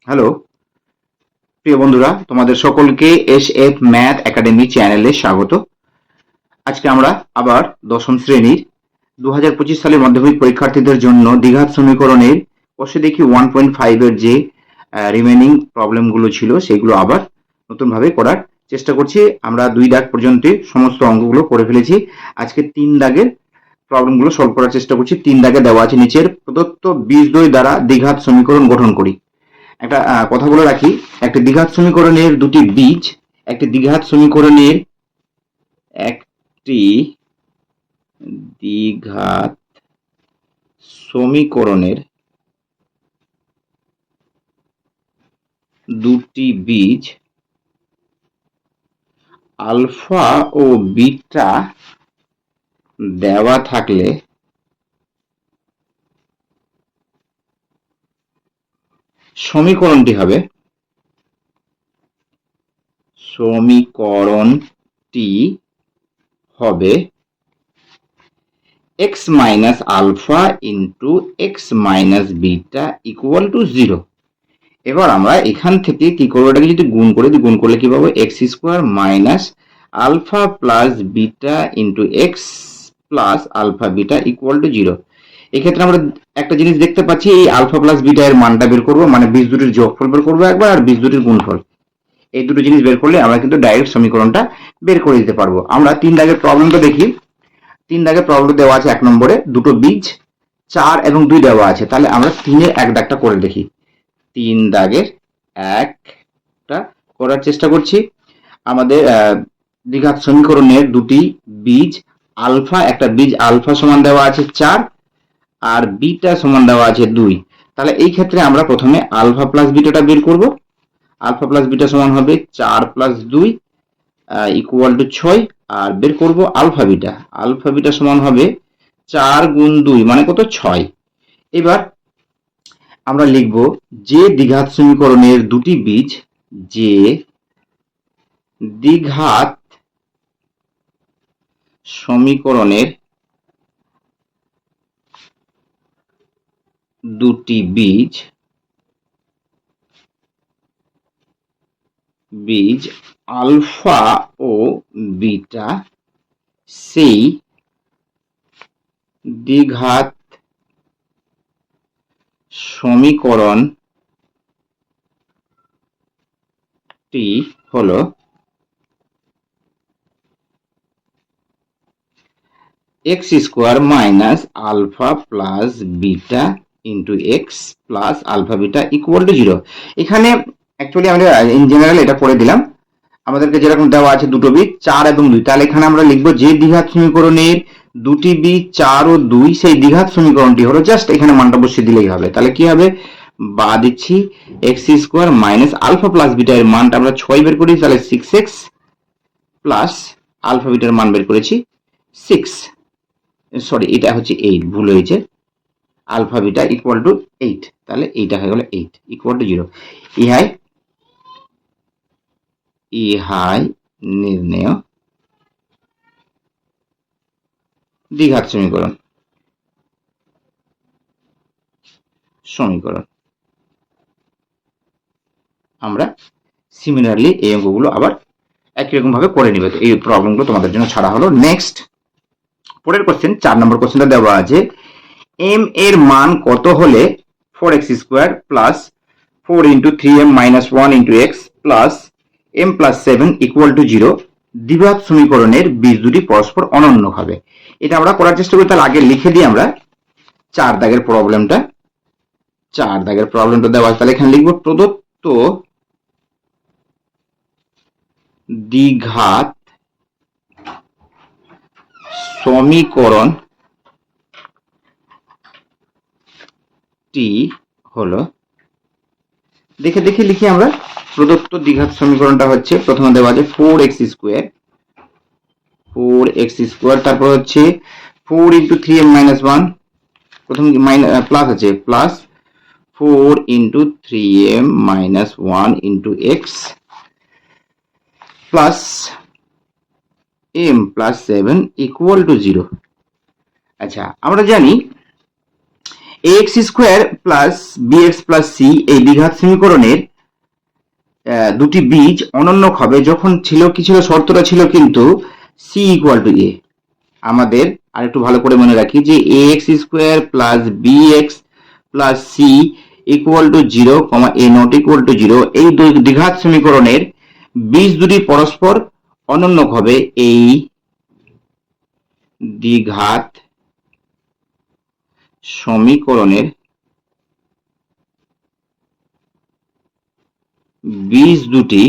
Hello প্রিয় বন্ধুরা, তোমাদের সকলকে SF ম্যাথ একাডেমি চ্যানেলে স্বাগত। আজকে আমরা আবার দশম শ্রেণীর 2025 সালের মাধ্যমিক পরীক্ষার্থীদের জন্য দ্বিঘাত সমীকরণের বসে দেখি 1.5 এর যে রিমেনিং প্রবলেমগুলো ছিল সেগুলো আবার নতুনভাবে করার চেষ্টা করছি। আমরা 2 দাগ পর্যন্ত সমস্ত অঙ্কগুলো করে ফেলেছি। আজকে 3 দাগের প্রবলেমগুলো সলভ করার চেষ্টা করছি। 3 দাগে দেওয়া আছে নিচের প্রদত্ত বীজদ্বয় দ্বারা দ্বিঘাত সমীকরণ গঠন করি। একটা কথা বলে রাখি, একটি দ্বিঘাত সমীকরণের দুটি বীজ, একটি দ্বিঘাত সমীকরণের একটি দ্বিঘাত সমীকরণের দুটি বীজ আলফা ও বিটা দেওয়া থাকলে সমীকরণটি হবে x minus alpha into x minus beta equal to 0। এবার আমরা এখান থেকে কি করবো, এটাকে যদি গুণ করে দিই, গুণ করলে কি পাবো, x square minus alpha plus beta into x plus alpha beta equal to 0। এক্ষেত্রে আমরা একটা জিনিস দেখতে পাচ্ছি, এই আলফা প্লাস বিটা এর মানটা বের করবো, মানে বীজ দুটির যোগফল বের করবো একবার, আর বীজ দুটির গুণফল। এই দুটো জিনিস বের করলে আমরা কিন্তু ডাইরেক্ট সমীকরণটা বের করে দিতে পারবো। আমরা 3 দাগের প্রবলেমটা দেখি। 3 দাগের প্রবলেম দেওয়া আছে 1 নম্বরে দুটো বীজ 4 এবং 2 দেওয়া আছে। তাহলে আমরা 3-এর 1 দাগটা করে দেখি। 3 দাগের একটা করার চেষ্টা করছি। আমাদের দ্বিঘাত সমীকরণের দুটি বীজ আলফা, একটা বীজ আলফা সমান দেওয়া আছে 4 আর বিটা সমান দেওয়া আছে 2। তাহলে এই ক্ষেত্রে আমরা প্রথমে আলফা প্লাস বিটাটা বের করব। আলফা প্লাস বিটা সমান হবে 4 প্লাস 2 ইকুয়াল টু 6। আর বের করব আলফা বিটা। আলফা বিটা সমান হবে 4 গুণ 2 মানে কত, 6। এবার আমরা লিখব যে দ্বিঘাত সমীকরণের দুটি বীজ, যে দ্বিঘাত সমীকরণের দুটি বীজ আলফা ও বিটা, সেই দ্বিঘাত সমীকরণটি হলো x square minus alpha plus beta into x plus alpha beta equal to 0। এখানে অ্যাকচুয়ালি আমরা ইন জেনারেল এটা করে দিলাম। আমাদেরকে যেরকম দেওয়া আছে দুটো বীজ 4 এবং 2, তাহলে এখানে আমরা লিখবো যে দ্বিঘাত সমীকরণের দুটি বীজ 4 ও 2, সেই দ্বিঘাত সমীকরণটি হলো, জাস্ট এখানে মানটা বসিয়ে দিলেই হবে। তাহলে কি হবে, বা দিচ্ছি x square minus alpha plus beta এর মানটা আমরা 6 বের করি, তাহলে 6x প্লাস আলফা বিটার মান বের করেছি 6, সরি এটা হচ্ছে 8, ভুল হয়েছে, আলফা বিটা ইকুয়াল টু 8। তাহলে এইটা হয়ে গেল 8 ইকুয়াল টু 0। ইহাই নির্ণেয় দ্বিঘাত সমীকরণ। আমরা সিমিলারলি এই অঙ্কগুলো আবার একই রকম ভাবে করে নিবে। এই প্রবলেমগুলো তোমাদের জন্য ছাড়া হলো। নেক্সট পরের কোশ্চেন, 4 নম্বর কোশ্চেনটা দেওয়া আছে, m এর মান কত হলে 4x square plus 4 into 3m minus 1 into x plus m plus 7 equal to 0 দ্বিঘাত সমীকরণের বীজ দুটি পরস্পর অনন্য হবে। এটা আমরা করার চেষ্টা করি। তাহলে আগে লিখে দিই আমরা 4 দাগের প্রবলেমটা। 4 দাগের প্রবলেমটা দেওয়া আছে, তাহলে এখানে লিখবো প্রদত্ত দ্বিঘাত সমীকরণটি হলো, দেখে দেখে লিখি আমরা। প্রদত্ত দ্বিঘাত সমীকরণটা হচ্ছে, প্রথমে দেওয়া আছে 4x স্কোয়ার, তারপর হচ্ছে 4 ইন্টু 3m মাইনাস 1, প্রথম প্লাস আছে, plus 4 into 3m minus 1 into x plus m plus 7 equal to 0। আচ্ছা, আমরা জানি ax square plus bx plus c এই দ্বিঘাত সমীকরণের দুটি বীজ অনন্যক হবে যখন কি ছিল, শর্তটা ছিল কিন্তু c ইকুয়াল টু a। আমাদের আর একটু ভালো করে মনে রাখি যে ax square plus bx plus c equal to 0, a not equal to 0 এই দুই দ্বিঘাত সমীকরণের বীজ দুটি পরস্পর অনন্যক হবে। এই দ্বিঘাত সমীকরণের বীজ দুটি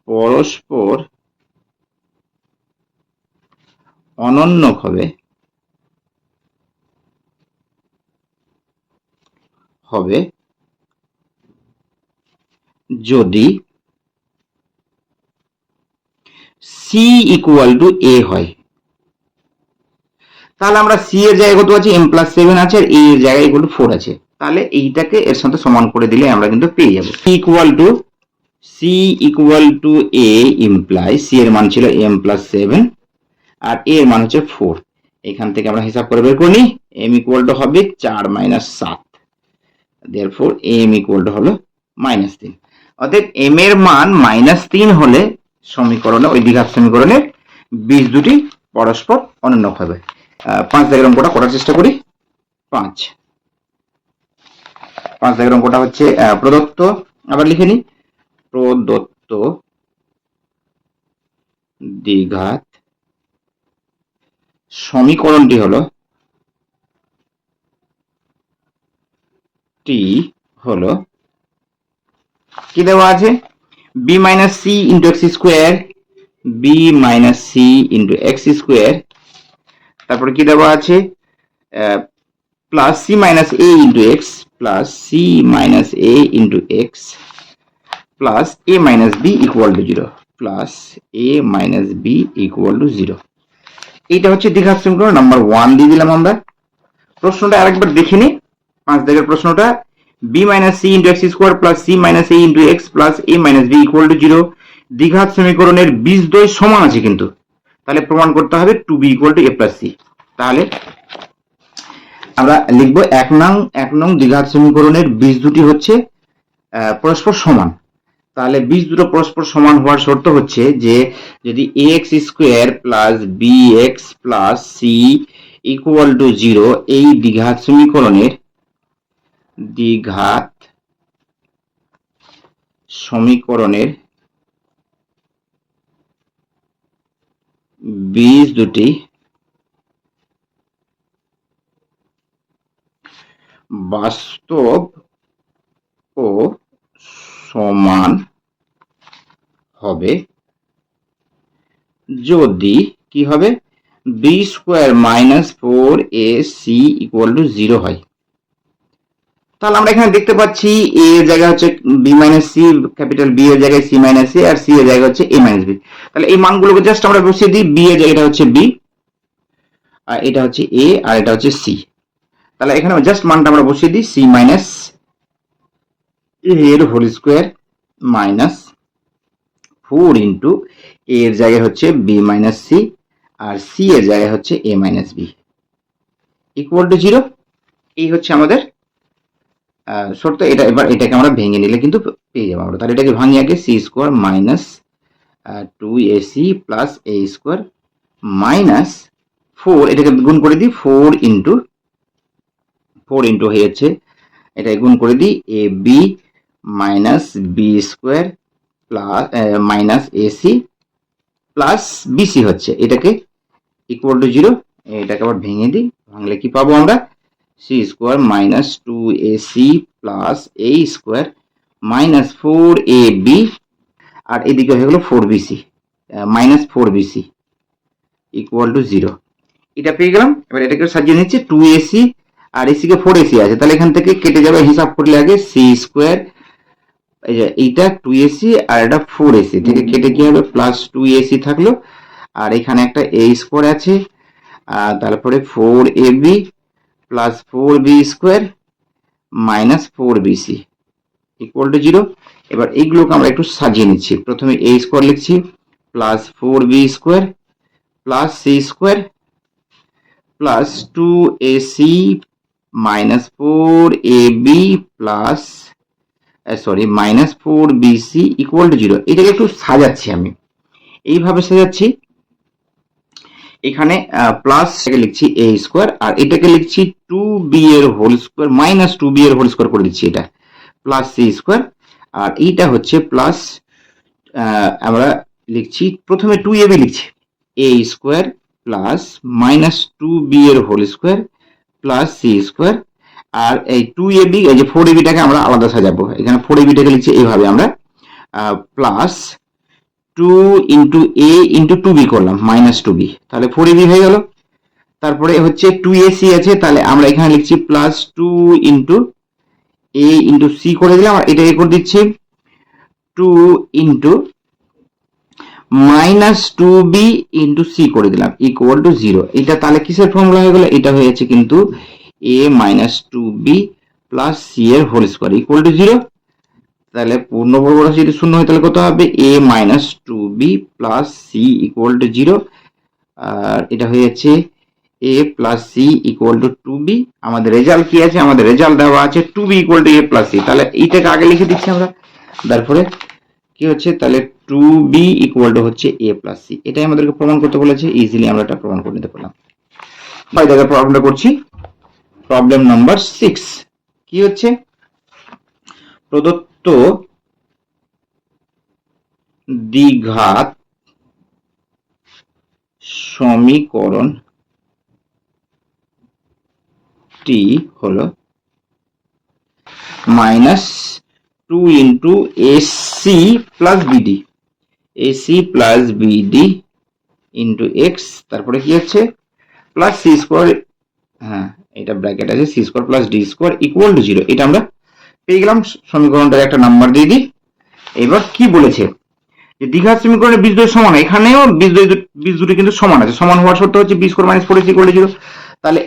পরস্পর অনন্যক হবে যদি c ইকুয়াল টু a হয়। তাহলে আমরা c এর জায়গায় কত আছে, m প্লাস 7 আছে, আর a এর জায়গায় ইকুয়াল টু 4 আছে। তাহলে এইটাকে এর সাথে সমান করে দিলে আমরা কিন্তু পেয়ে যাব c equal to a imply c এর মান ছিল m প্লাস 7 আর a এর মান হচ্ছে 4। এখান থেকে আমরা হিসাব করে বের করে নিই, m ইকুয়াল টু হবে 4 minus 7, therefore m equal to হলো -3। অতএব m এর মান -3 হলে সমীকরণে, ওই দ্বিঘাত সমীকরণের বীজ দুটি পরস্পর অনন্যক হবে। 5 দাগের অঙ্কটা করার চেষ্টা করি। 5 দাগের অঙ্কটা হচ্ছে প্রদত্ত, আবার লিখে নিই, প্রদত্ত দ্বিঘাত সমীকরণটি হলো কি দেওয়া আছে, b minus c into x square, b minus c into x square, তারপরে কি দেওয়া আছে plus c minus a into x plus c minus a into x plus a minus b equal to 0 plus a minus b equal to 0। এইটা হচ্ছে দ্বিঘাত সমীকরণ number 1 দিয়ে দিলাম আমরা। প্রশ্নটা আরেকবার দেখে নিই, 5 দাগের প্রশ্নটা, b minus c into x square plus c minus a into x plus a minus b equal to 0। দ্বিঘাত সমীকরণের বীজদ্বয় সমান আছে কিন্তু, তাহলে প্রমাণ করতে হবে 2b equal to a plus c। তাহলে আমরা লিখব 1 নং দ্বিঘাত সমীকরণের বীজ দুটি হচ্ছে পরস্পর সমান। তাহলে বীজ দুটো পরস্পর সমান হওয়ার শর্ত হচ্ছে যে যদি ax square plus bx plus c equal to 0 এই দ্বিঘাত সমীকরণের বীজ দুটি বাস্তব ও সমান হবে যদি কি হবে, b square minus 4ac equal to 0 হয়। তাহলে আমরা এখানে দেখতে পাচ্ছি a এর জায়গায় হচ্ছে b minus c, capital B এর জায়গায় c মাইনাস a, আর c এর জায়গায় হচ্ছে a মাইনাস b। তাহলে এই মানগুলোকে জাস্ট আমরা বসিয়ে দিই, b এর জায়গাটা হচ্ছে b, আর এটা হচ্ছে a, আর এটা হচ্ছে c। তাহলে এখানে জাস্ট মানটা আমরা বসিয়ে দিই, c মাইনাস a এর whole square minus 4 into a এর জায়গায় হচ্ছে b মাইনাস c, আর c এর জায়গায় হচ্ছে a minus b equal to 0। এই হচ্ছে আমাদের শর্ত। এটা এবার এটাকে আমরা ভেঙে নিলে কিন্তু পেয়ে যাবো আমরা। তাহলে এটাকে ভাঙি আগে, c square minus 2ac plus a square minus 4, এটাকে গুণ করে দিই, 4 ইন্টু হয়ে যাচ্ছে, এটা গুণ করে দিই ab minus b square plus minus ac plus bc হচ্ছে, এটাকে ইকুয়াল টু 0। এটাকে আবার ভেঙে দিই, ভাঙলে কি পাবো আমরা, c square minus 2ac plus a square minus 4ab, আর এদিকে হয়ে গেল 4bc minus 4bc equal to 0। এটা পেয়ে গেলাম। এবার এটাকে সাজিয়ে নিচ্ছি, 2ac আর ac কে 4ac আছে, তাহলে এখান থেকে কেটে যাবে, হিসাব করলে আগে c স্কোয়ার, এই যে এইটা 2ac আর এটা 4ac থেকে কেটে কি হবে, প্লাস 2ac থাকলো, আর এখানে একটা a স্কোয়ার আছে, আর তারপরে 4ab plus 4b square minus 4bc equal to 0। এবার এইগুলোকে আমরা একটু সাজিয়ে নিচ্ছি, প্রথমে a স্কোয়ার লিখছি plus 4b square plus c square plus 2ac minus 4ab plus minus 4bc equal to 0। এটাকে একটু সাজাচ্ছি, আমি এইভাবে সাজাচ্ছি। এখানে প্লাস লিখছি a স্কোয়ার, আর এটাকে লিখছি 2b এর হোল স্কোয়ার মাইনাস 2b এর হোল স্কোয়ার করে দিচ্ছি, এটা প্লাস c স্কোয়ার। আর এইটা হচ্ছে প্লাস, আমরা লিখছি প্রথমে 2ab লিখছি, a square plus minus 2b এর whole square plus c square. আর এই 2ab, এই যে 4ab টাকে আমরা আলাদা সাজাবো, এখানে 4ab টাকে লিখছি এইভাবে আমরা, plus 2 into a into 2b করলাম মাইনাস 2b, তাহলে 4ab হয়ে গেল। তারপরে হচ্ছে 2ac আছে, তাহলে আমরা এখানে লিখছি plus 2 into a into c করে দিলাম, আর এটাকে করে দিচ্ছি 2 into minus 2b into c করে দিলাম ইকুয়াল টু 0। এটা তাহলে কিসের ফর্মুলা হয়ে গেল? এটা হয়েছে কিন্তু a minus 2b plus c এর হোল স্কোয়ার ইকুয়াল টু 0। তাহলে পূর্ণবর্গ রাশি যদি শূন্য হয় তাহলে কত হবে? a minus 2b plus c equal to 0। আর এটা হয়ে যাচ্ছে a plus c equal to 2b। আমাদের রেজাল্ট কি আছে? আমাদের রেজাল্ট দেওয়া আছে 2b equal to a plus c। তাহলে এইটাকে আগে লিখে দিচ্ছি আমরা, তারপরে কি হচ্ছে, তাহলে 2b ইকুয়াল টু হচ্ছে a প্লাস c। এটাই আমাদেরকে প্রমাণ করতে বলেছে, ইজিলি আমরা এটা প্রমাণ করে নিতে পারলাম। বাই দেখো প্রবলেমটা করছি, প্রবলেম নাম্বার 6। কি হচ্ছে, প্রদত্ত দ্বিঘাত সমীকরণটি হলো minus 2 into ac plus bd, ac plus bd into x, তারপরে কি হচ্ছে প্লাস c স্কোয়ার, হ্যাঁ এটা ব্র্যাকেট আছে, c square plus d square equal to 0। এটা আমরা পেয়ে গেলাম। সমীকরণটার একটা নাম্বার দিয়ে দিই। এবার কি বলেছে, যে দ্বিঘাত সমীকরণের বীজদ্বয় সমান, এখানেও বীজ দুটি কিন্তু সমান আছে, সমান হওয়ার শর্ত হচ্ছে b square minus 4ac equal to 0। তাহলে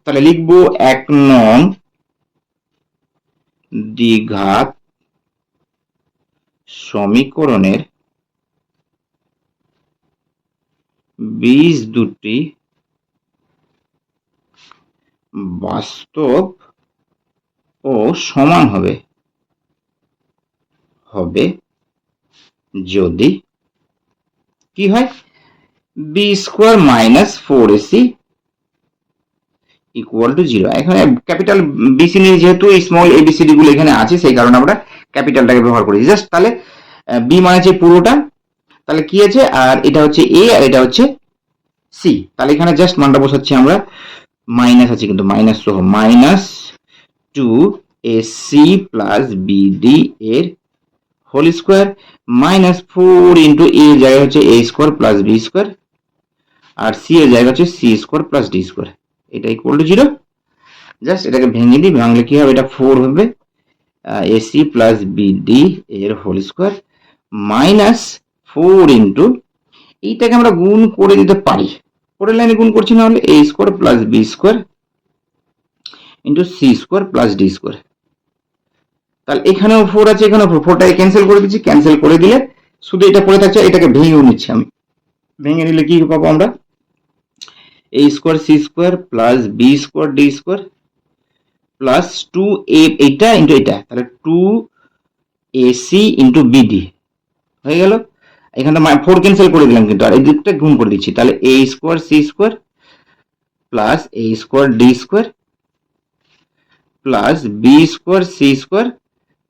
তাহলে লিখবো 1 নং দ্বিঘাত সমীকরণের বীজ দুটি বাস্তব ও সমান হবে যদি কি হয়, b square minus 4ac equal to 0। এখানে ক্যাপিটাল বিসি নিয়ে যেহেতু এই স্মল এবিসিডি গুলো এখানে আছে, সেই কারণে আমরা ক্যাপিটালটাকে ব্যবহার করেছি। জাস্ট তাহলে বি মানে হচ্ছে পুরোটা, তাহলে কি আছে, আর এটা হচ্ছে এ আর এটা হচ্ছে সি। তাহলে এখানে জাস্ট মানটা বসাচ্ছি আমরা, মাইনাস আছে কিন্তু মাইনাস সহ, মাইনাস 2ac প্লাস বিডি এর হোল স্কোয়ার মাইনাস 4 ইন্টু এ জায়গায় হচ্ছে a square plus b square, আর সি এর জায়গা হচ্ছে c square plus d square, এটা ইকুয়াল টু 0। জাস্ট এটাকে ভেঙে দিই, ভাঙলে কি হবে, এটা 4 হবে, ac প্লাস বিডি এর হোল স্কোয়ার মাইনাস 4 ইন্টু, এইটাকে আমরা গুণ করে দিতে পারি, পরের লাইনে গুণ করছি না হলে a square plus b square into c square plus d square. তাহলে এখানেও 4 আছে, এখানেও 4টাকে ক্যান্সেল করে দিচ্ছি, ক্যান্সেল করে দিলে শুধু এটা পড়ে থাকছে, এটাকে ভেঙেও নিচ্ছি আমি। ভেঙে নিলে কি পাবো আমরা, a square c square plus b square d square plus 2a এটা ইন্টু এটা, তাহলে 2ac ইন্টু বিডি হয়ে গেল। এখানে 4 ক্যান্সেল করে দিলাম কিন্তু, আর এই দিকটা গুণ করে দিচ্ছি, তাহলে a square c square plus a square d square plus b square c square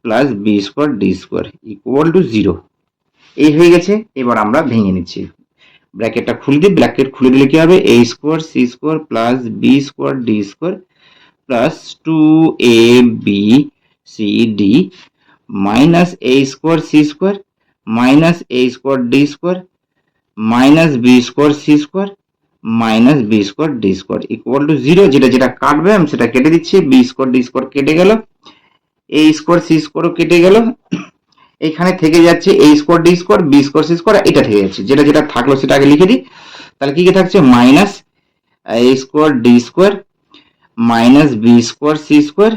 plus b square d square equal to 0। এই হয়ে গেছে। এবার আমরা ভেঙে নিচ্ছি, ব্র্যাকেটটা খুলে দিই, ব্র্যাকেট খুলে দিলে কি হবে, a square c square plus b square d square plus 2abcd minus a square c square minus a square d square minus b square c square minus b square d square equal to 0। যেটা যেটা কাটবে আমি সেটা কেটে দিচ্ছি, B square d square কেটে গেল, a square C স্কোয়ারও কেটে গেল, এখানে থেকে যাচ্ছে a square d square b square c square, এটা থেকে যাচ্ছে, যেটা যেটা থাকলো সেটা আগে লিখে দিই। তাহলে কি কি থাকছে, minus a square d square minus b square c square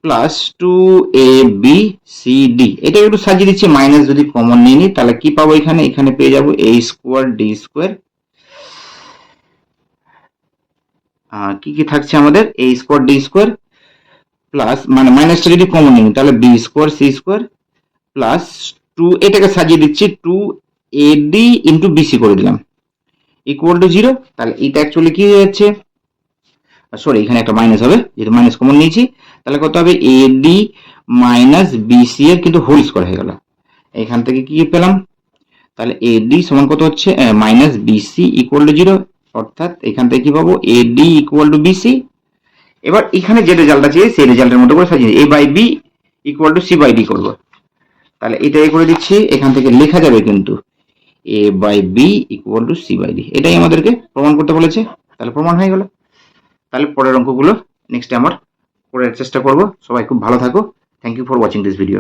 plus 2abcd। এটা একটু সাজিয়ে দিচ্ছি, মাইনাস যদি কমন নিয়ে নিই তাহলে কি পাবো, এখানে পেয়ে যাবো a স্কোয়ার ডি স্কোয়ার কি কি থাকছে আমাদের a square d square plus মানে মাইনাসটা যদি কমন নিই তাহলে b square c square plus 2 এটাকে সাজিয়ে দিচ্ছি 2AD ইন্টু BC করে দিলাম ইকুয়াল টু 0। তাহলে এটা অ্যাকচুয়ালি কি হয়ে যাচ্ছে, সরি এখানে একটা মাইনাস হবে যেহেতু মাইনাস কমন নিয়েছি, তাহলে কত হবে AD মাইনাস BC এর কিন্তু হোল স্কোয়ার হয়ে গেল। এখান থেকে কি পেলাম, তাহলে AD সমান কত হচ্ছে মাইনাস BC ইকুয়াল টু 0, অর্থাৎ এখান থেকে কি পাবো AD ইকুয়াল টু BC। এবার এখানে যে রেজাল্টটা চেয়ে সেই রেজাল্টের মতো করে সাজিয়ে A by b equal to c by d করবো। তাহলে এটাই করে দিচ্ছি, এখান থেকে লেখা যাবে কিন্তু A by b equal to c by d, এটাই আমাদেরকে প্রমাণ করতে বলেছে। তাহলে প্রমাণ হয়ে গেল। তাহলে পরের অঙ্কগুলো নেক্সট আমার করার চেষ্টা করব। সবাই খুব ভালো থাকো। Thank you for watching this video.